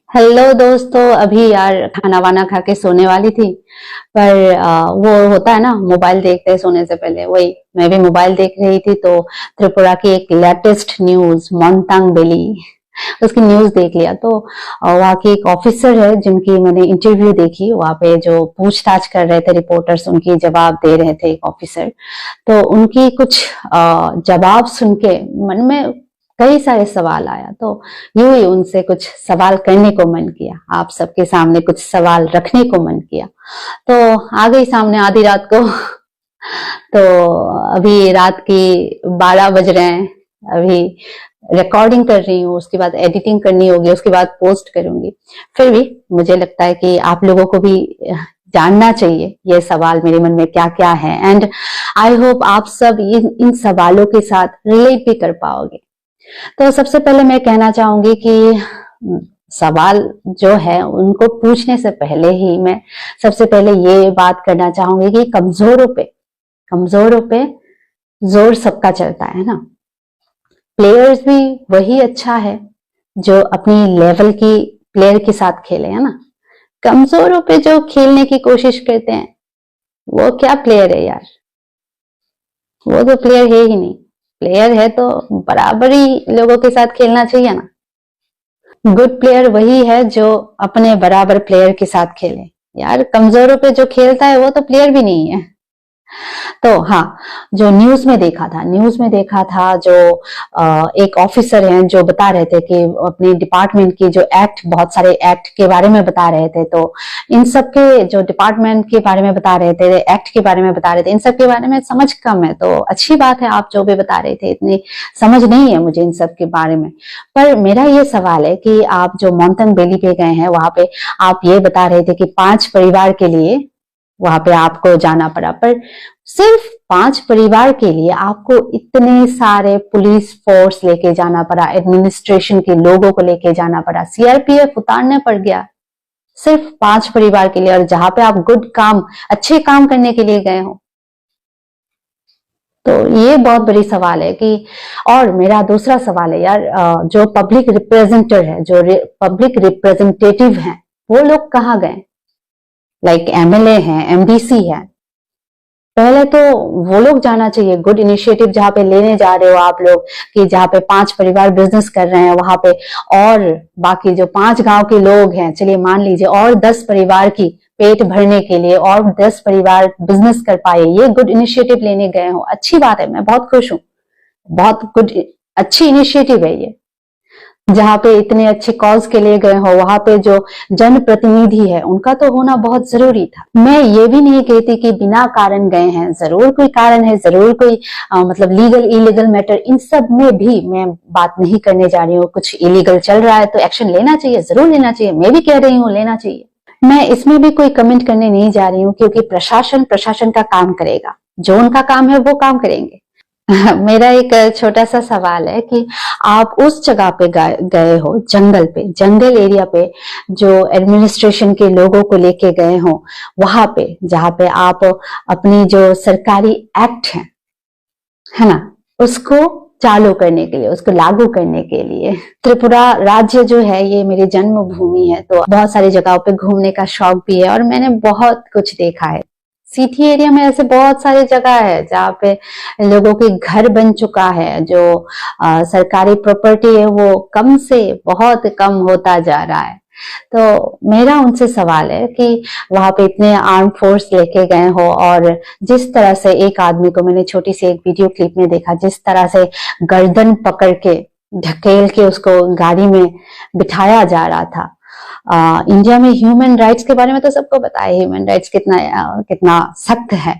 Hello दोस्तों। अभी यार खाना वाना खा के सोने वाली थी। पर वो होता है ना, मोबाइल देखते हैं सोने से पहले। वही मैं भी मोबाइल देख रही थी तो त्रिपुरा की एक लेटेस्ट न्यूज मोंगतांग वैली उसकी न्यूज देख लिया। तो वहाँ की एक ऑफिसर है जिनकी मैंने इंटरव्यू देखी। वहाँ पे जो पूछताछ कर रहे थे रिपोर्टर्स, उनकी जवाब दे रहे थे एक ऑफिसर। तो उनकी कुछ जवाब सुन के मन में कई सारे सवाल आया। तो यूं ही उनसे कुछ सवाल करने को मन किया, आप सबके सामने कुछ सवाल रखने को मन किया। तो आ गई सामने आधी रात को। तो अभी रात की 12 बज रहे हैं। अभी रिकॉर्डिंग कर रही हूँ, उसके बाद एडिटिंग करनी होगी, उसके बाद पोस्ट करूंगी। फिर भी मुझे लगता है कि आप लोगों को भी जानना चाहिए ये सवाल मेरे मन में क्या क्या है। एंड आई होप आप सब इन सवालों के साथ रिलेट भी कर पाओगे। तो सबसे पहले मैं कहना चाहूंगी कि सवाल जो है उनको पूछने से पहले ही मैं सबसे पहले ये बात करना चाहूंगी कि कमजोरों पे जोर सबका चलता है ना। प्लेयर्स भी वही अच्छा है जो अपनी लेवल की प्लेयर के साथ खेले, है ना। कमजोरों पे जो खेलने की कोशिश करते हैं वो क्या प्लेयर है यार। वो तो प्लेयर है ही नहीं। प्लेयर है तो बराबर ही लोगों के साथ खेलना चाहिए ना। गुड प्लेयर वही है जो अपने बराबर प्लेयर के साथ खेले। यार कमजोरों पे जो खेलता है वो तो प्लेयर भी नहीं है। तो हाँ, जो न्यूज में देखा था जो एक ऑफिसर हैं जो बता रहे थे कि अपने डिपार्टमेंट की जो एक्ट, बहुत सारे एक्ट के बारे में बता रहे थे। तो इन सब के जो डिपार्टमेंट के बारे में बता रहे थे, एक्ट के बारे में बता रहे थे, इन सब के बारे में समझ कम है। तो अच्छी बात है आप जो भी बता रहे थे, इतनी समझ नहीं है मुझे इन सब के बारे में। पर मेरा ये सवाल है कि आप जो मोंगतांग वैली पे गए हैं, वहां पे आप ये बता रहे थे कि 5 परिवार के लिए वहां पे आपको जाना पड़ा। पर सिर्फ 5 परिवार के लिए आपको इतने सारे पुलिस फोर्स लेके जाना पड़ा, एडमिनिस्ट्रेशन के लोगों को लेके जाना पड़ा, सीआरपीएफ उतारने पड़ गया सिर्फ 5 परिवार के लिए, और जहां पे आप अच्छे काम करने के लिए गए हो। तो ये बहुत बड़ी सवाल है कि, और मेरा दूसरा सवाल है यार, जो पब्लिक रिप्रेजेंटेटिव है, जो पब्लिक रिप्रेजेंटेटिव हैं, वो लोग कहाँ गए। लाइक एमएलए हैं, एमडीसी है, पहले तो वो लोग जाना चाहिए। गुड इनिशिएटिव जहां पे लेने जा रहे हो आप लोग, कि जहां पे 5 परिवार बिजनेस कर रहे हैं वहां पे, और बाकी जो 5 गांव के लोग हैं, चलिए मान लीजिए, और 10 परिवार की पेट भरने के लिए और 10 परिवार बिजनेस कर पाए, ये गुड इनिशिएटिव लेने गए हो, अच्छी बात है, मैं बहुत खुश हूँ। बहुत गुड, अच्छी इनिशिएटिव है ये। जहां पे इतने अच्छे कॉज के लिए गए हो, वहां पे जो जनप्रतिनिधि है उनका तो होना बहुत जरूरी था। मैं ये भी नहीं कहती कि बिना कारण गए हैं, जरूर कोई कारण है, जरूर कोई मतलब लीगल इलीगल मैटर, इन सब में भी मैं बात नहीं करने जा रही हूँ। कुछ इलीगल चल रहा है तो एक्शन लेना चाहिए, जरूर लेना चाहिए, मैं भी कह रही हूँ लेना चाहिए। मैं इसमें भी कोई कमेंट करने नहीं जा रही हूँ, क्योंकि प्रशासन का काम करेगा, जो उनका काम है वो काम करेंगे। मेरा एक छोटा सा सवाल है कि आप उस जगह पे गए हो, जंगल एरिया पे, जो एडमिनिस्ट्रेशन के लोगों को लेके गए हो, वहां पे जहां पे आप अपनी जो सरकारी एक्ट है ना, उसको चालू करने के लिए, उसको लागू करने के लिए, त्रिपुरा राज्य जो है ये मेरी जन्मभूमि है, तो बहुत सारी जगहों पे घूमने का शौक भी है और मैंने बहुत कुछ देखा है। सिटी एरिया में ऐसे बहुत सारी जगह है जहाँ पे लोगों के घर बन चुका है, जो सरकारी प्रॉपर्टी है वो कम से बहुत कम होता जा रहा है। तो मेरा उनसे सवाल है कि वहां पे इतने आर्म फोर्स लेके गए हो, और जिस तरह से एक आदमी को मैंने छोटी सी एक वीडियो क्लिप में देखा, जिस तरह से गर्दन पकड़ के ढकेल के उसको गाड़ी में बिठाया जा रहा था। इंडिया में ह्यूमन राइट्स के बारे में तो सबको पता है, ह्यूमन राइट्स कितना सख्त है।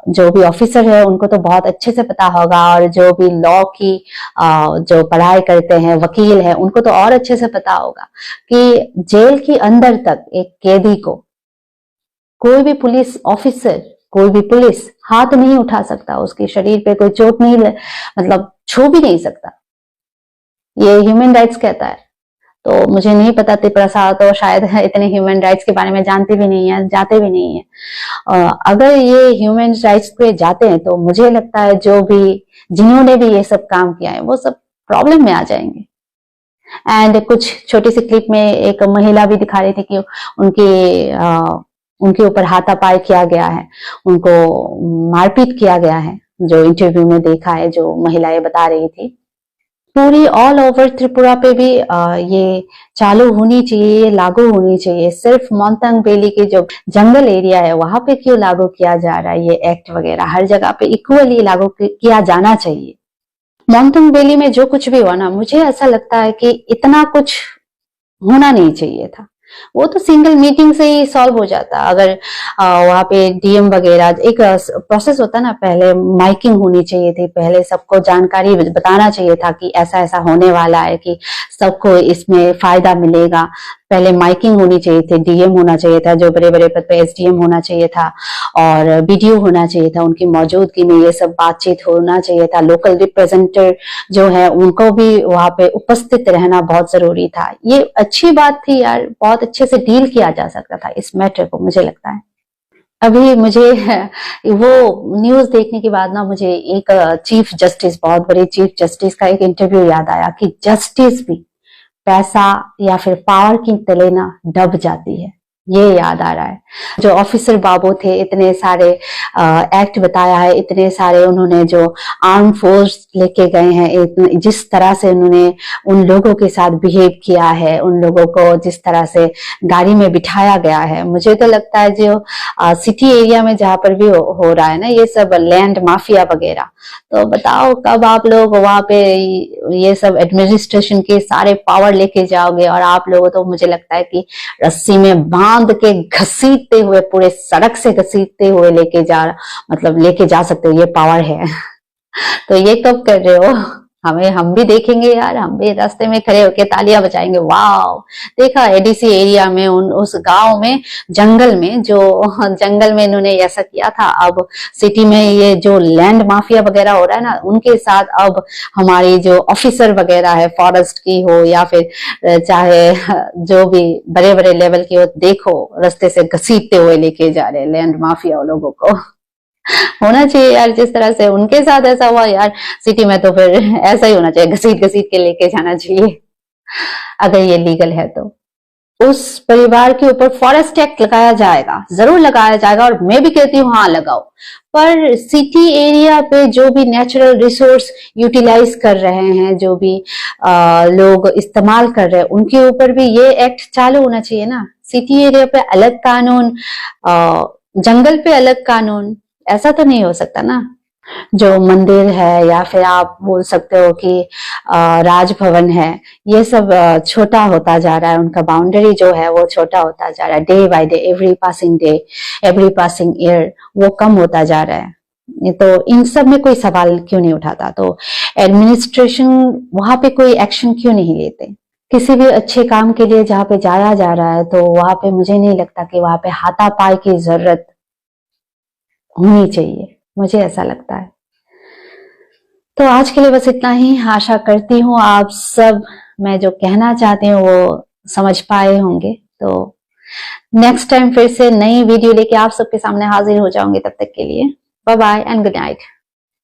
जो भी ऑफिसर है उनको तो बहुत अच्छे से पता होगा, और जो भी लॉ की जो पढ़ाई करते हैं, वकील है, उनको तो और अच्छे से पता होगा कि जेल के अंदर तक एक कैदी को कोई भी पुलिस ऑफिसर, कोई भी पुलिस हाथ नहीं उठा सकता, उसके शरीर पे कोई चोट नहीं, मतलब छू भी नहीं सकता, ये ह्यूमन राइट्स कहता है। तो मुझे नहीं पता, त्रिपुरा तो शायद इतने ह्यूमन राइट्स के बारे में जानते भी नहीं है, जाते भी नहीं है। अगर ये ह्यूमन राइट्स पे जाते हैं तो मुझे लगता है जिन्होंने भी ये सब काम किया है वो सब प्रॉब्लम में आ जाएंगे। एंड कुछ छोटी सी क्लिप में एक महिला भी दिखा रही थी कि उनके ऊपर हाथापाई किया गया है, उनको मारपीट किया गया है, जो इंटरव्यू में देखा है, जो महिलाएं बता रही थी। पूरी ऑल ओवर त्रिपुरा पे भी ये चालू होनी चाहिए, लागू होनी चाहिए। सिर्फ मोंतंग वैली के जो जंगल एरिया है वहां पे क्यों लागू किया जा रहा है ये एक्ट वगैरह? हर जगह पे इक्वली लागू किया जाना चाहिए। मोंतंग वैली में जो कुछ भी हुआ ना, मुझे ऐसा लगता है कि इतना कुछ होना नहीं चाहिए था। वो तो सिंगल मीटिंग से ही सॉल्व हो जाता। अगर वहां पे डीएम वगैरह, एक प्रोसेस होता ना, पहले माइकिंग होनी चाहिए थी, पहले सबको जानकारी बताना चाहिए था कि ऐसा ऐसा होने वाला है, कि सबको इसमें फायदा मिलेगा। पहले माइकिंग होनी चाहिए थी, डीएम होना चाहिए था, जो बड़े बड़े पद पे एसडीएम होना चाहिए था, और बीडीओ होना चाहिए था, उनकी मौजूदगी में ये सब बातचीत होना चाहिए था। लोकल रिप्रेजेंटेटिव जो है उनको भी वहां पे उपस्थित रहना बहुत जरूरी था। ये अच्छी बात थी यार, बहुत अच्छे से डील किया जा सकता था इस मैटर को, मुझे लगता है। अभी मुझे वो न्यूज देखने के बाद ना, मुझे एक चीफ जस्टिस, बहुत बड़े चीफ जस्टिस का एक इंटरव्यू याद आया कि जस्टिस भी पैसा या फिर पावर की तले ना दब जाती है, ये याद आ रहा है। जो ऑफिसर बाबू थे, इतने सारे एक्ट बताया है, इतने सारे उन्होंने जो आर्म फोर्स लेके गए हैं, जिस तरह से उन्होंने उन लोगों के साथ बिहेव किया है, उन लोगों को जिस तरह से गाड़ी में बिठाया गया है, मुझे तो लगता है जो सिटी एरिया में जहां पर भी हो रहा है ना ये सब लैंड माफिया वगैरह, तो बताओ कब आप लोग वहां पे ये सब एडमिनिस्ट्रेशन के सारे पावर लेके जाओगे? और आप लोगों तो मुझे लगता है कि रस्सी में बांध के घसीटते हुए, पूरे सड़क से घसीटते हुए लेके जा सकते हो, ये पावर है। तो ये कब कर रहे हो? हम भी देखेंगे यार, हम भी रास्ते में खड़े होके तालियां बजाएंगे, वाव। देखा एडीसी एरिया में, उस गांव में, जंगल में, जो जंगल में इन्होंने ऐसा किया था, अब सिटी में ये जो लैंड माफिया वगैरह हो रहा है ना, उनके साथ अब हमारी जो ऑफिसर वगैरह है, फॉरेस्ट की हो या फिर चाहे जो भी बड़े बड़े लेवल की हो, देखो रास्ते से घसीटते हुए लेके जा रहे लैंड माफिया लोगों को। होना चाहिए यार, जिस तरह से उनके साथ ऐसा हुआ यार सिटी में, तो फिर ऐसा ही होना चाहिए, घसीट घसीट के लेके जाना चाहिए, अगर ये लीगल है तो। उस परिवार के ऊपर फॉरेस्ट एक्ट लगाया जाएगा, जरूर लगाया जाएगा, और मैं भी कहती हूँ हाँ लगाओ। पर सिटी एरिया पे जो भी नेचुरल रिसोर्स यूटिलाइज कर रहे हैं, जो भी लोग इस्तेमाल कर रहे हैं, उनके ऊपर भी ये एक्ट चालू होना चाहिए ना। सिटी एरिया पे अलग कानून, जंगल पे अलग कानून, ऐसा तो नहीं हो सकता ना। जो मंदिर है, या फिर आप बोल सकते हो कि राजभवन है, ये सब छोटा होता जा रहा है, उनका बाउंड्री जो है वो छोटा होता जा रहा है, day by day, every passing day, every passing year वो कम होता जा रहा है। तो इन सब में कोई सवाल क्यों नहीं उठाता? तो एडमिनिस्ट्रेशन वहां पे कोई एक्शन क्यों नहीं लेते? किसी भी अच्छे काम के लिए जहाँ पे जाया जा रहा है, तो वहां पे मुझे नहीं लगता कि वहां पे हाथापाई की जरूरत होनी चाहिए, मुझे ऐसा लगता है। तो आज के लिए बस इतना ही। आशा करती हूँ आप सब मैं जो कहना चाहती हूँ वो समझ पाए होंगे। तो नेक्स्ट टाइम फिर से नई वीडियो लेके आप सबके सामने हाजिर हो जाऊंगी। तब तक के लिए bye bye and good night.